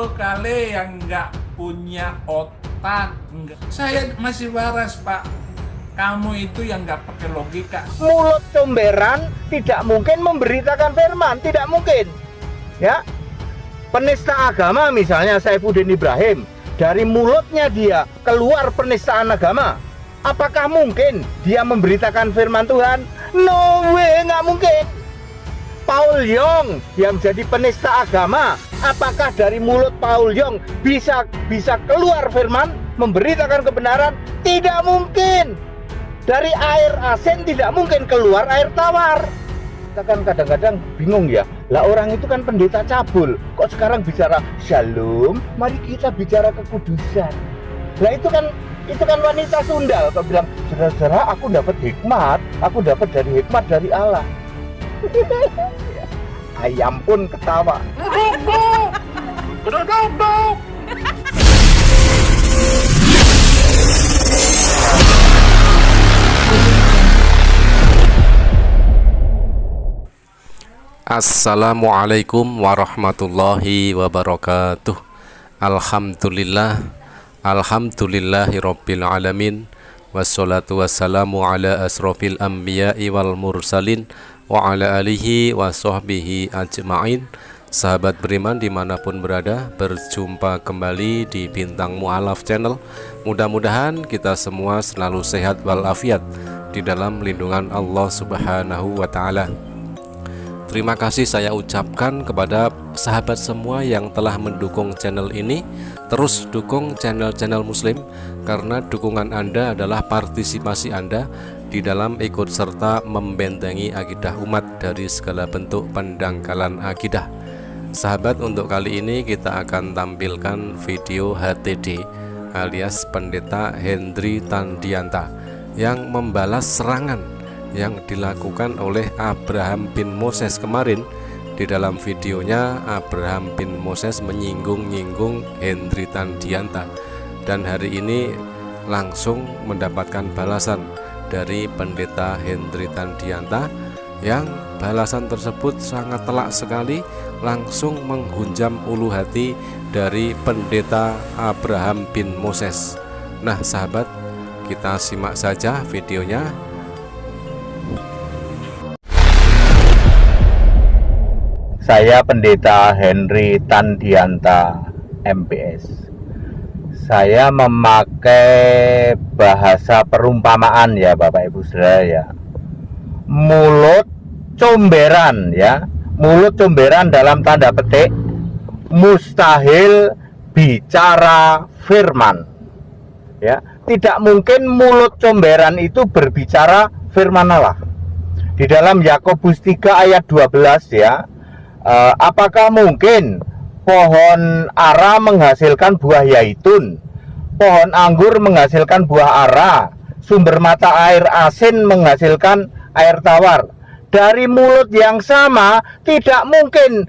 Lo kali yang nggak punya otak. Enggak. Saya masih waras, Pak. Kamu itu yang nggak pakai logika. Mulut comberan tidak mungkin memberitakan firman, tidak mungkin. Ya, penista agama misalnya Saifuddin Ibrahim, dari mulutnya dia keluar penistaan agama. Apakah mungkin dia memberitakan firman Tuhan? No way, nggak mungkin. Paul Yong yang jadi penista agama, apakah dari mulut Paul Yong bisa keluar firman, memberitakan kebenaran? Tidak mungkin. Dari air asin tidak mungkin keluar air tawar. Kita kan kadang-kadang bingung ya, lah orang itu kan pendeta cabul, kok sekarang bicara shalom, mari kita bicara kekudusan. Lah itu kan wanita sundal, kok bilang, saudara-saudara, aku dapat hikmat, aku dapat hikmat dari Allah. Ayam pun ketawa. Assalamualaikum warahmatullahi wabarakatuh. Alhamdulillahirabbil alamin. Wassalatu wassalamu ala asrofil anbiya'i wal mursalin wa ala alihi wa sahbihi ajma'in. Sahabat beriman dimanapun berada, berjumpa kembali di Bintang Mu'alaf Channel. Mudah-mudahan kita semua selalu sehat walafiat di dalam lindungan Allah Subhanahu wa ta'ala. Terima kasih saya ucapkan kepada sahabat semua yang telah mendukung channel ini. Terus dukung channel-channel muslim, karena dukungan Anda adalah partisipasi Anda di dalam ikut serta membentengi akidah umat dari segala bentuk pendangkalan akidah. Sahabat, untuk kali ini kita akan tampilkan video HTD alias Pendeta Hendry Tandianta yang membalas serangan yang dilakukan oleh Abraham bin Moses kemarin. Di dalam videonya Abraham bin Moses menyinggung-nyinggung Hendry Tandianta, dan hari ini langsung mendapatkan balasan dari Pendeta Hendry Tandianta, yang balasan tersebut sangat telak sekali, langsung menghunjam ulu hati dari Pendeta Abraham bin Moses. Nah sahabat, kita simak saja videonya. Saya Pendeta Hendry Tandianta, MPS. Saya memakai bahasa perumpamaan ya Bapak Ibu Saudara ya. Mulut comberan ya. Mulut comberan dalam tanda petik mustahil bicara firman. Ya, tidak mungkin mulut comberan itu berbicara firman Allah. Di dalam Yakobus 3 ayat 12 ya. Apakah mungkin pohon ara menghasilkan buah yaitun, pohon anggur menghasilkan buah ara, sumber mata air asin menghasilkan air tawar? Dari mulut yang sama tidak mungkin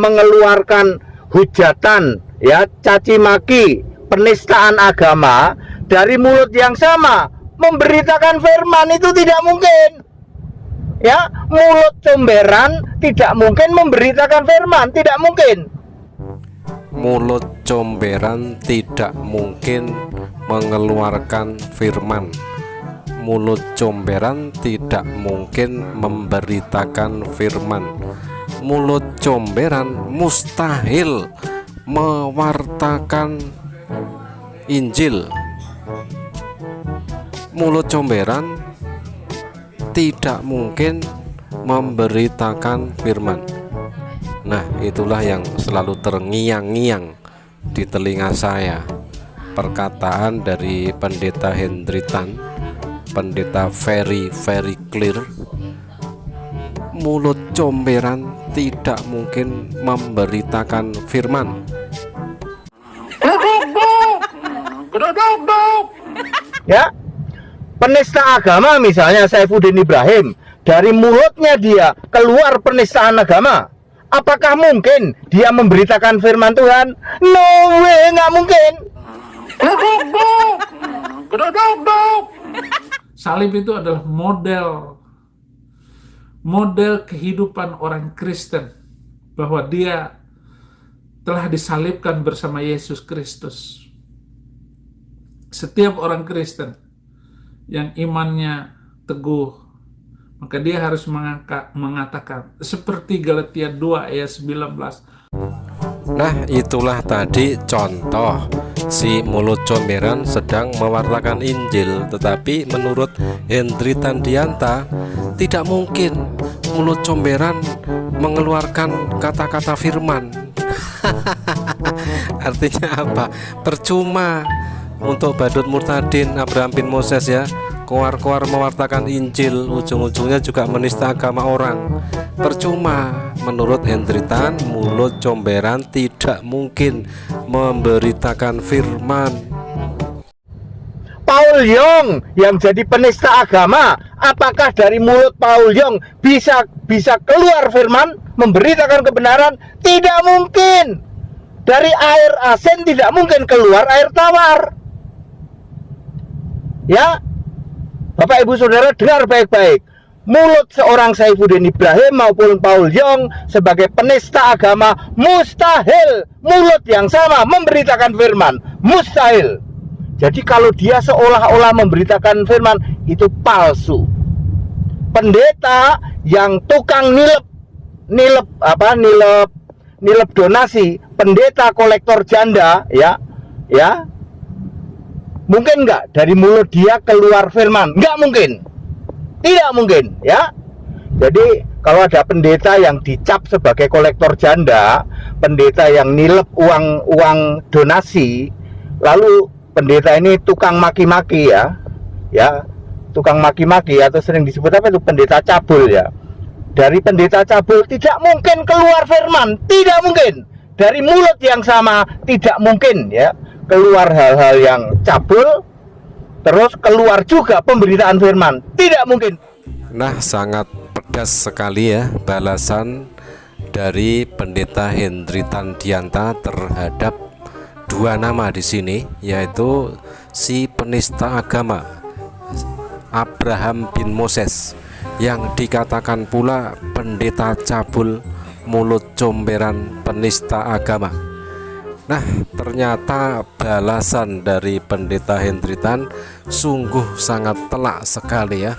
mengeluarkan hujatan ya, caci maki, penistaan agama. Dari mulut yang sama memberitakan firman itu tidak mungkin. Ya, mulut comberan tidak mungkin memberitakan firman, tidak mungkin. Mulut comberan tidak mungkin mengeluarkan firman. Mulut comberan tidak mungkin memberitakan firman. Mulut comberan mustahil mewartakan Injil. Mulut comberan tidak mungkin memberitakan firman. Nah, itulah yang selalu terngiang-ngiang di telinga saya. Perkataan dari Pendeta Hendry Tan, pendeta very clear. Mulut comberan tidak mungkin memberitakan firman. Ya, penista agama misalnya Saifuddin Ibrahim, dari mulutnya dia keluar penistaan agama. Apakah mungkin dia memberitakan firman Tuhan? No way, nggak mungkin. Salib itu adalah model kehidupan orang Kristen, bahwa dia telah disalibkan bersama Yesus Kristus. Setiap orang Kristen yang imannya teguh, maka dia harus mengatakan seperti Galatia 2 ayat 19. Nah, itulah tadi contoh si mulut comberan sedang mewartakan Injil. Tetapi menurut Hendry Tandianta, tidak mungkin mulut comberan mengeluarkan kata-kata firman. Artinya apa? Percuma untuk Badut Murtadin, Abraham bin Moses ya, koar-koar mewartakan Injil, ujung-ujungnya juga menista agama orang. Percuma. Menurut Hendry Tan, mulut comberan tidak mungkin memberitakan firman. Paul Yong yang jadi penista agama, apakah dari mulut Paul Yong bisa keluar firman, memberitakan kebenaran? Tidak mungkin. Dari air asin tidak mungkin keluar air tawar. Ya, Bapak Ibu Saudara dengar baik-baik. Mulut seorang Saifuddin Ibrahim maupun Paul Yong sebagai penista agama, mustahil mulut yang sama memberitakan firman. Mustahil. Jadi kalau dia seolah-olah memberitakan firman, itu palsu. Pendeta yang tukang nilep donasi, pendeta kolektor janda, ya, mungkin nggak dari mulut dia keluar firman? Nggak mungkin. Tidak mungkin, ya. Jadi kalau ada pendeta yang dicap sebagai kolektor janda, pendeta yang nilep uang donasi, lalu pendeta ini tukang maki-maki ya, tukang maki-maki atau sering disebut apa itu pendeta cabul ya. Dari pendeta cabul tidak mungkin keluar firman, tidak mungkin. Dari mulut yang sama tidak mungkin ya keluar hal-hal yang cabul. Terus keluar juga pemberitaan firman. Tidak mungkin. Nah, sangat pedas sekali ya balasan dari Pendeta Hendry Tandianta terhadap dua nama di sini, yaitu si penista agama Abraham bin Moses yang dikatakan pula pendeta cabul, mulut comberan, penista agama. Nah, ternyata balasan dari Pendeta Hendry Tan sungguh sangat telak sekali ya,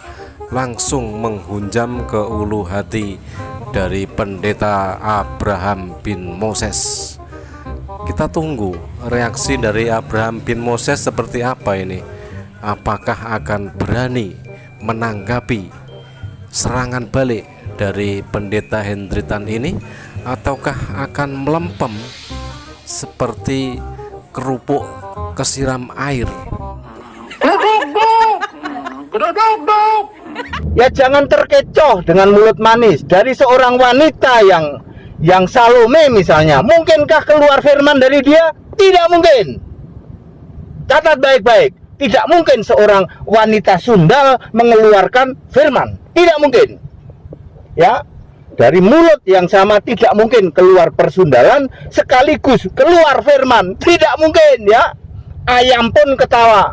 langsung menghunjam ke ulu hati dari Pendeta Abraham bin Moses. Kita tunggu reaksi dari Abraham bin Moses seperti apa ini. Apakah akan berani menanggapi serangan balik dari Pendeta Hendry Tan ini, ataukah akan melempem seperti kerupuk kesiram air? Ya jangan terkecoh dengan mulut manis dari seorang wanita yang Salome misalnya. Mungkinkah keluar firman dari dia? Tidak mungkin. Catat baik-baik. Tidak mungkin seorang wanita sundal mengeluarkan firman. Tidak mungkin. Ya. Dari mulut yang sama tidak mungkin keluar persundalan sekaligus keluar firman. Tidak mungkin ya. Ayam pun ketawa.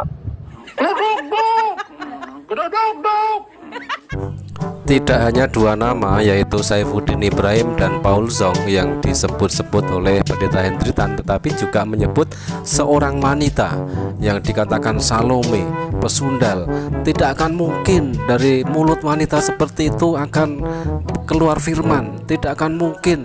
Tidak hanya dua nama, yaitu Saifuddin Ibrahim dan Paul Yong yang disebut-sebut oleh Pendeta Hendry Tan, tetapi juga menyebut seorang wanita yang dikatakan Salome, pesundal. Tidak akan mungkin dari mulut wanita seperti itu akan keluar firman. Tidak akan mungkin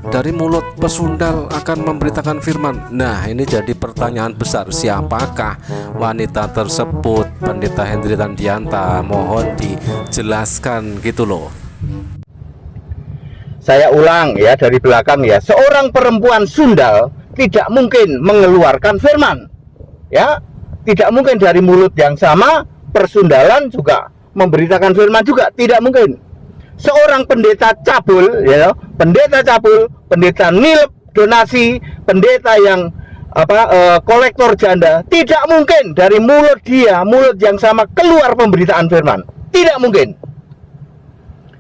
dari mulut pesundal akan memberitakan firman. Nah, ini jadi pertanyaan besar, siapakah wanita tersebut? Pendeta Hendry Tandianta, mohon dijelaskan gitu loh. Saya ulang ya dari belakang ya. Seorang perempuan sundal tidak mungkin mengeluarkan firman. Ya, tidak mungkin dari mulut yang sama persundalan juga memberitakan firman juga, tidak mungkin. Seorang pendeta cabul, ya, pendeta cabul, pendeta nilep donasi, pendeta yang kolektor janda, tidak mungkin dari mulut dia, mulut yang sama keluar pemberitaan firman, tidak mungkin.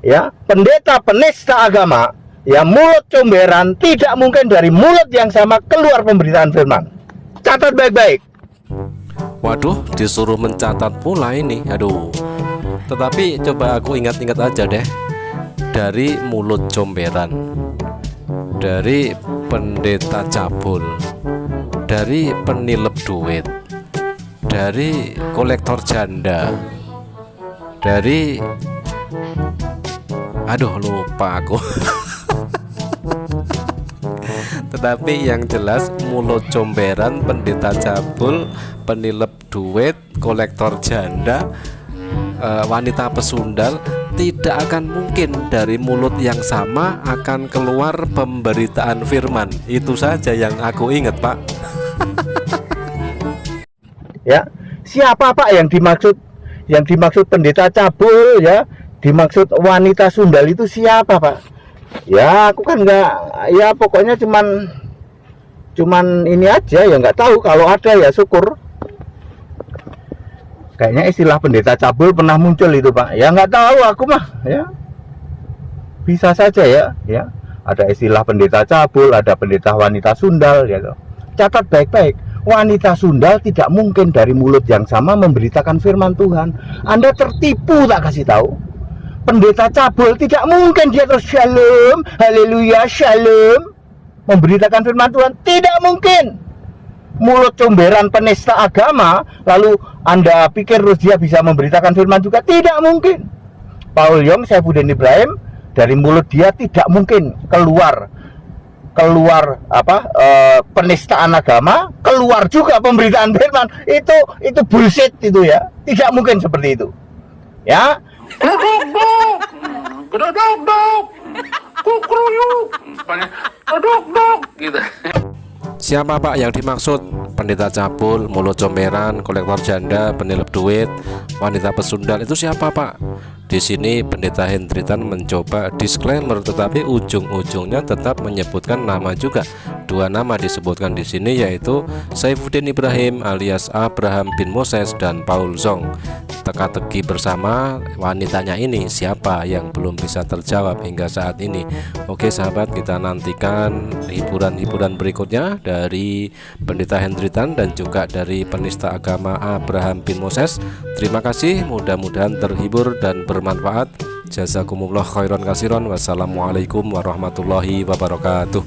Ya, pendeta penista agama, ya mulut comberan, tidak mungkin dari mulut yang sama keluar pemberitaan firman. Catat baik-baik. Waduh, disuruh mencatat pula ini, aduh. Tetapi coba aku ingat-ingat aja deh. Dari mulut comberan, dari pendeta cabul, dari penilep duit, dari kolektor janda, dari aduh lupa aku. Tetapi yang jelas mulut comberan, pendeta cabul, penilep duit, kolektor janda, wanita pesundal, tidak akan mungkin dari mulut yang sama akan keluar pemberitaan firman. Itu saja yang aku ingat, Pak. Ya, siapa Pak yang dimaksud? Yang dimaksud pendeta cabul ya, dimaksud wanita sundal itu siapa Pak? Ya aku kan nggak, ya pokoknya cuman ini aja ya, nggak tahu. Kalau ada ya syukur. Kayaknya istilah pendeta cabul pernah muncul itu Pak. Ya nggak tahu aku mah ya. Bisa saja ya. Ada istilah pendeta cabul, ada pendeta wanita sundal gitu. Catat baik-baik. Wanita sundal tidak mungkin dari mulut yang sama memberitakan firman Tuhan. Anda tertipu, tak kasih tahu. Pendeta cabul tidak mungkin dia terus shalom, haleluya, shalom, memberitakan firman Tuhan. Tidak mungkin. Mulut comberan penista agama, lalu Anda pikir terus dia bisa memberitakan firman juga? Tidak mungkin. Paul Yong, Saifuddin Ibrahim, dari mulut dia tidak mungkin keluar penistaan agama, keluar juga pemberitaan firman. Itu bullshit itu ya. Tidak mungkin seperti itu. Ya. Gitu. Siapa Pak yang dimaksud? Pendeta cabul, mulut comberan, kolektor janda, penilep duit, wanita pesundal, itu siapa Pak? Di sini pendeta Hendritan mencoba disclaimer, tetapi ujung-ujungnya tetap menyebutkan nama juga. Dua nama disebutkan di sini, yaitu Saifuddin Ibrahim alias Abraham bin Moses dan Paul Zong. Teka-teki bersama wanitanya ini siapa yang belum bisa terjawab hingga saat ini. Oke sahabat, kita nantikan hiburan-hiburan berikutnya dari pendeta Hendritan dan juga dari penista agama Abraham bin Moses. Terima kasih, mudah-mudahan terhibur dan bermanfaat. Jazakumullah khairan kasiron. Wassalamualaikum warahmatullahi wabarakatuh.